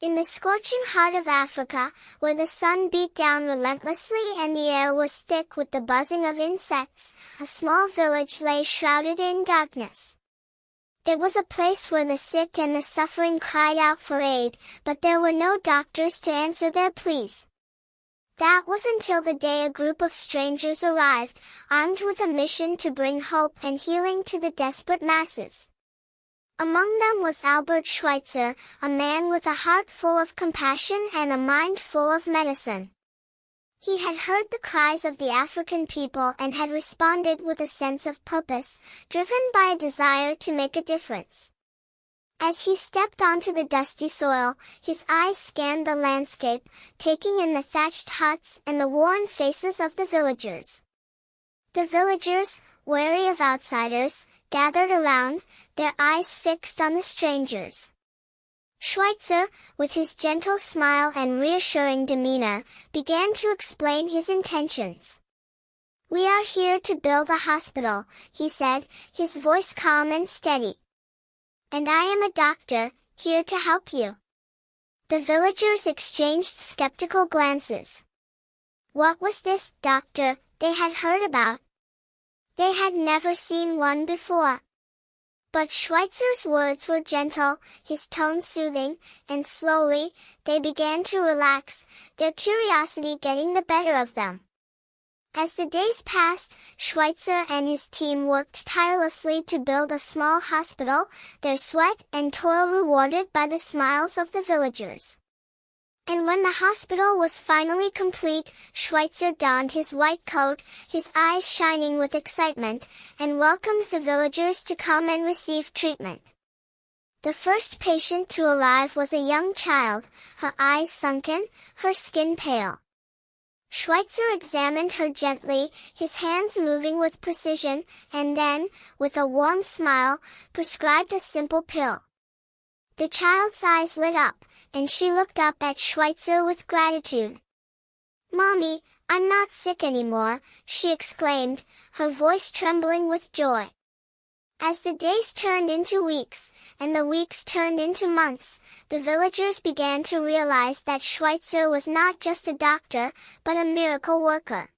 In the scorching heart of Africa, where the sun beat down relentlessly and the air was thick with the buzzing of insects, a small village lay shrouded in darkness. It was a place where the sick and the suffering cried out for aid, but there were no doctors to answer their pleas. That was until the day a group of strangers arrived, armed with a mission to bring hope and healing to the desperate masses. Among them was Albert Schweitzer, a man with a heart full of compassion and a mind full of medicine. He had heard the cries of the African people and had responded with a sense of purpose, driven by a desire to make a difference. As he stepped onto the dusty soil, his eyes scanned the landscape, taking in the thatched huts and the worn faces of the villagers. The villagers, wary of outsiders, gathered around, their eyes fixed on the strangers. Schweitzer, with his gentle smile and reassuring demeanor, began to explain his intentions. "We are here to build a hospital," he said, his voice calm and steady. "And I am a doctor, here to help you." The villagers exchanged skeptical glances. What was this doctor they had heard about? They had never seen one before. But Schweitzer's words were gentle, his tone soothing, and slowly, they began to relax, their curiosity getting the better of them. As the days passed, Schweitzer and his team worked tirelessly to build a small hospital, their sweat and toil rewarded by the smiles of the villagers. And when the hospital was finally complete, Schweitzer donned his white coat, his eyes shining with excitement, and welcomed the villagers to come and receive treatment. The first patient to arrive was a young child, her eyes sunken, her skin pale. Schweitzer examined her gently, his hands moving with precision, and then, with a warm smile, prescribed a simple pill. The child's eyes lit up, and she looked up at Schweitzer with gratitude. "Mommy, I'm not sick anymore," she exclaimed, her voice trembling with joy. As the days turned into weeks, and the weeks turned into months, the villagers began to realize that Schweitzer was not just a doctor, but a miracle worker.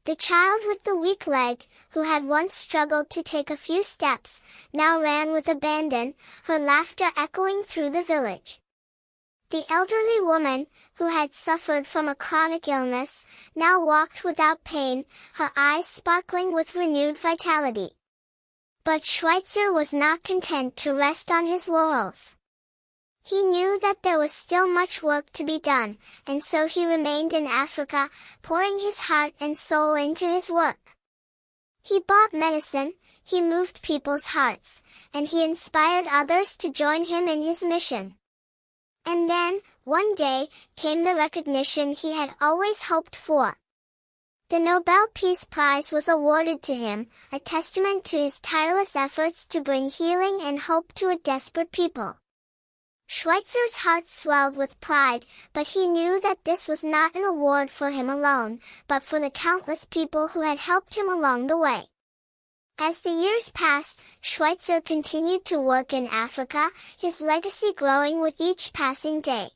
The child with the weak leg, who had once struggled to take a few steps, now ran with abandon, her laughter echoing through the village. The elderly woman, who had suffered from a chronic illness, now walked without pain, her eyes sparkling with renewed vitality. But Schweitzer was not content to rest on his laurels. He knew that there was still much work to be done, and so he remained in Africa, pouring his heart and soul into his work. He bought medicine, he moved people's hearts, and he inspired others to join him in his mission. And then, one day, came the recognition he had always hoped for. The Nobel Peace Prize was awarded to him, a testament to his tireless efforts to bring healing and hope to a desperate people. Schweitzer's heart swelled with pride, but he knew that this was not an award for him alone, but for the countless people who had helped him along the way. As the years passed, Schweitzer continued to work in Africa, his legacy growing with each passing day.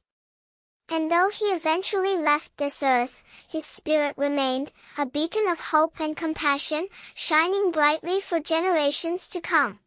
And though he eventually left this earth, his spirit remained, a beacon of hope and compassion, shining brightly for generations to come.